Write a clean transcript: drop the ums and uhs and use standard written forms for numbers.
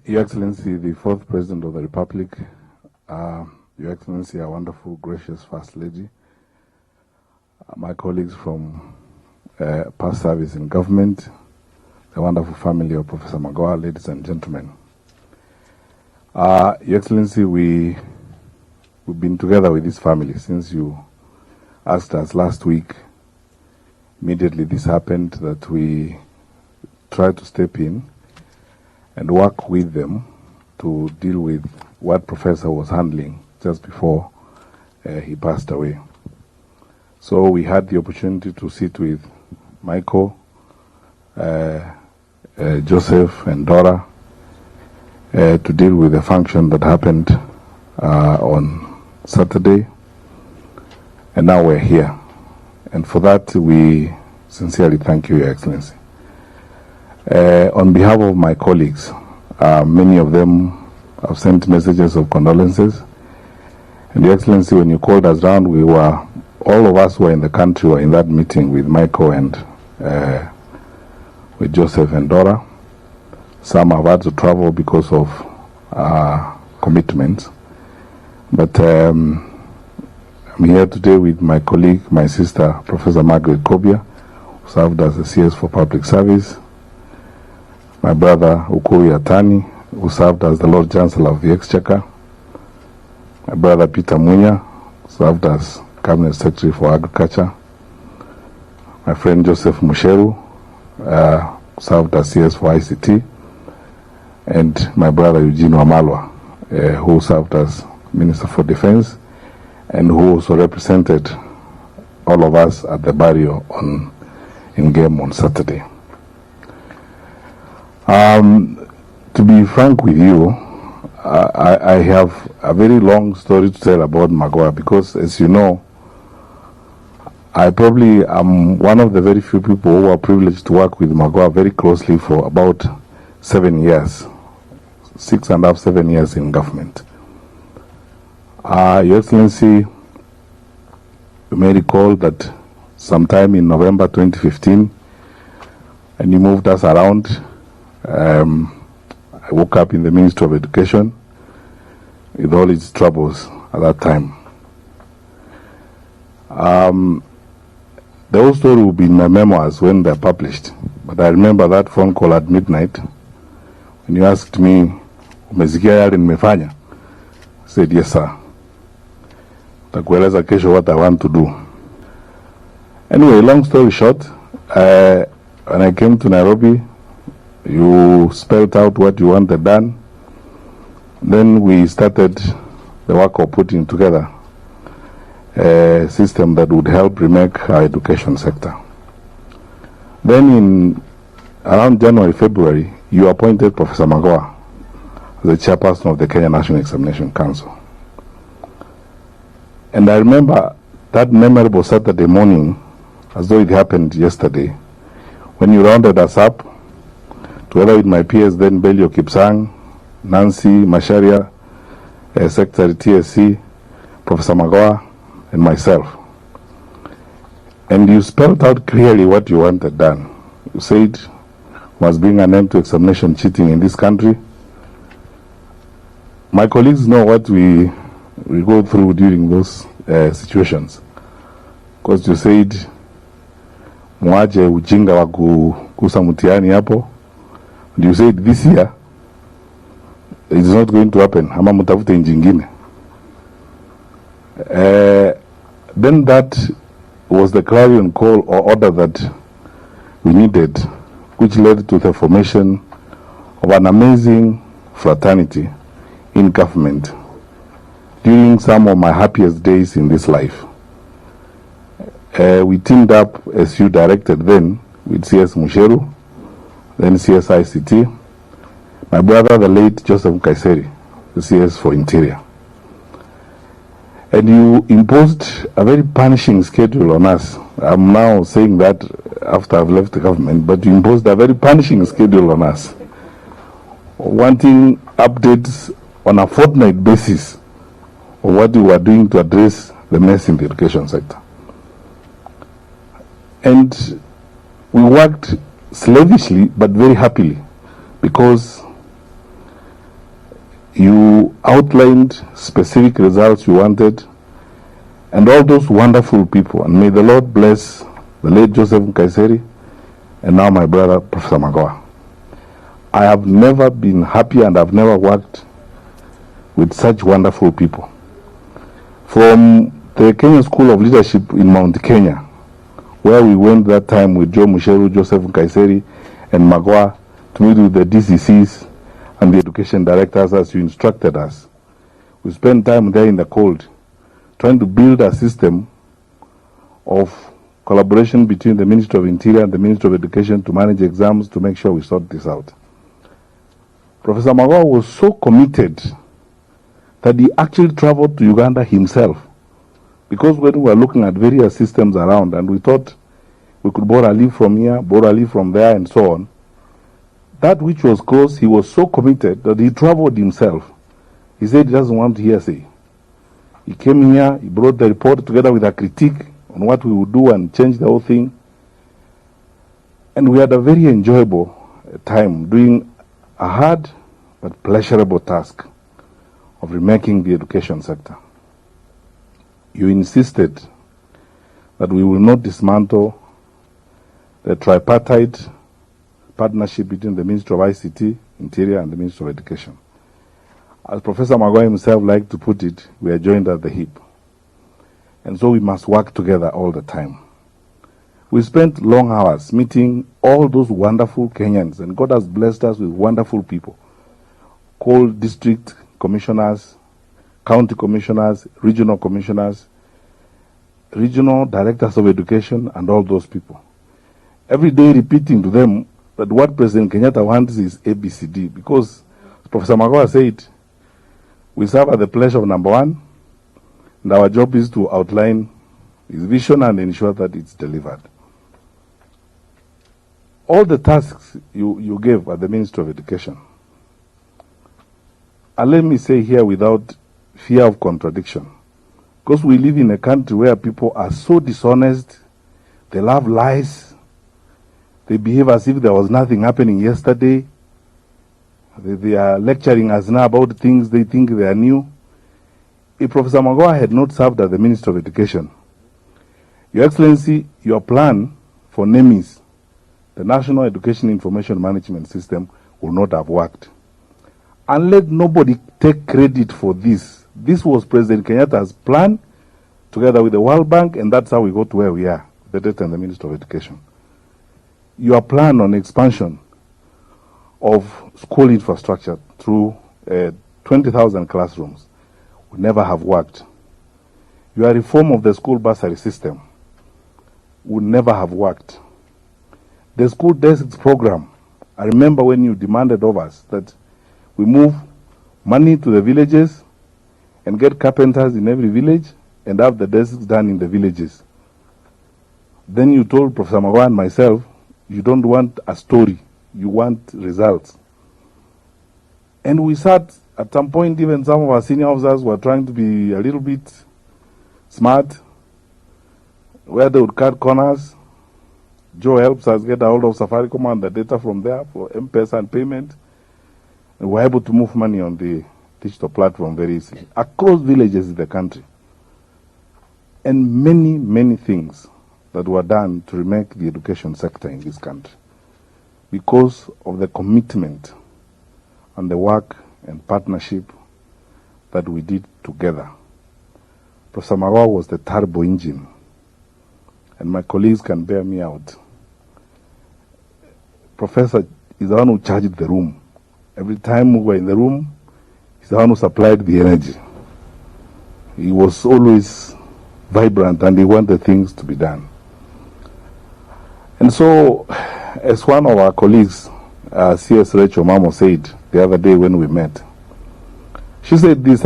Your Excellency, the fourth President of the Republic, Your Excellency, our wonderful, gracious First Lady, my colleagues from past service in government, the wonderful family of Professor Magoha, ladies and gentlemen. Your Excellency, we've been together with this family since you asked us last week. Immediately this happened, that we tried to step in and work with them to deal with what Professor was handling just before he passed away. So we had the opportunity to sit with Michael, Joseph and Dora to deal with the function that happened on Saturday, and now we're here. And for that, we sincerely thank you, Your Excellency. On behalf of my colleagues, many of them have sent messages of condolences. And Your Excellency, when you called us round, all of us who were in the country were in that meeting with Michael and with Joseph and Dora. Some have had to travel because of commitments. But I'm here today with my colleague, my sister, Professor Margaret Kobia, who served as a CS for Public Service. My brother, Uhuru Kenyatta, who served as the Lord Chancellor of the Exchequer. My brother, Peter Munya, who served as Cabinet Secretary for Agriculture. My friend, Joseph Musheru, who served as CS for ICT. And my brother, Eugene Wamalwa, who served as Minister for Defense, and who also represented all of us at the burial in Game on Saturday. To be frank with you, I have a very long story to tell about Magoha, because, as you know, I probably am one of the very few people who are privileged to work with Magoha very closely for about 7 years, 6.5, 7 years in government. Your Excellency, you may recall that sometime in November 2015, and you moved us around, I woke up in the Ministry of Education with all its troubles at that time. The whole story will be in my memoirs when they're published, but I remember that phone call at midnight when you asked me, "Umesikia yale nimefanya?" I said, "Yes, sir. Takueleza kesho what I want to do." Anyway, long story short, when I came to Nairobi, you spelled out what you wanted done. Then we started the work of putting together a system that would help remake our education sector. Then in around January, February, you appointed Professor Magoha as the chairperson of the Kenya National Examination Council. And I remember that memorable Saturday morning, as though it happened yesterday, when you rounded us up, together with my peers then, Belio Kipsang, Nancy Masharia, Secretary TSC, Professor Magoha, and myself. And you spelled out clearly what you wanted done. You said, must bring an end to examination cheating in this country. My colleagues know what we go through during those situations. Because you said, mwaje ujinga wa kusa mtihani hapo. And you said this year, it is not going to happen. Ama mutafute njingine. Then that was the clarion call or order that we needed, which led to the formation of an amazing fraternity in government during some of my happiest days in this life. We teamed up, as you directed then, with CS Musheru, then CS ICT, my brother, the late Joseph Kaiseri, the CS for Interior. And you imposed a very punishing schedule on us. I'm now saying that after I've left the government, but you imposed a very punishing schedule on us, wanting updates on a fortnight basis of what we were doing to address the mess in the education sector. And we worked slavishly but very happily, because You outlined specific results you wanted, and all those wonderful people. And may the Lord bless the late Joseph Nkaiseri and now my brother, Professor Magoha. I have never been happy and I've never worked with such wonderful people. From the Kenya School of Leadership in Mount Kenya, where we went that time with Joe Musheru, Joseph Nkaiseri, and Magoha to meet with the DCCs and the education directors as you instructed us. We spent time there in the cold trying to build a system of collaboration between the Ministry of Interior and the Ministry of Education to manage exams to make sure we sort this out. Professor Magoha was so committed that he actually traveled to Uganda himself, because when we were looking at various systems around and we thought we could borrow a leaf from here, borrow a leaf from there, and so on, that which was close, he was so committed that he traveled himself. He said he doesn't want hearsay. He came here, he brought the report together with a critique on what we would do and change the whole thing. And we had a very enjoyable time doing a hard but pleasurable task of remaking the education sector. You insisted that we will not dismantle the tripartite partnership between the Ministry of ICT, Interior, and the Ministry of Education. As Professor Magoha himself liked to put it, we are joined at the hip. And so we must work together all the time. We spent long hours meeting all those wonderful Kenyans, and God has blessed us with wonderful people, called district commissioners, county commissioners, regional directors of education, and all those people. Every day repeating to them that what President Kenyatta wants is ABCD, because Professor Magoha said, we serve at the pleasure of number one, and our job is to outline his vision and ensure that it's delivered. All the tasks you gave at the Ministry of Education, and let me say here without fear of contradiction, because we live in a country where people are so dishonest, they love lies, they behave as if there was nothing happening yesterday, they are lecturing us now about things they think they are new. If Professor Magoha had not served as the Minister of Education, Your Excellency, your plan for NEMIS, the National Education Information Management System, will not have worked. And let nobody take credit for this. This was President Kenyatta's plan together with the World Bank, and that's how we got to where we are, the Director and the Minister of Education. Your plan on expansion of school infrastructure through 20,000 classrooms would never have worked. Your reform of the school bursary system would never have worked. The school desks program, I remember when you demanded of us that we move money to the villages and get carpenters in every village and have the desks done in the villages. Then you told Professor Magoha and myself, you don't want a story, you want results. And we sat, at some point, even some of our senior officers were trying to be a little bit smart, where they would cut corners. Joe helps us get a hold of Safaricom and the data from there for M-Pesa and payment. And we're able to move money on the digital platform very easily, across villages in the country. And many, many things that were done to remake the education sector in this country because of the commitment and the work and partnership that we did together. Professor Magoha was the turbo engine, and my colleagues can bear me out. Professor is the one who charged the room. Every time we were in the room, he's the one who supplied the energy. He was always vibrant and he wanted things to be done. And so, as one of our colleagues, CS Rachel Mamo, said the other day when we met, she said this.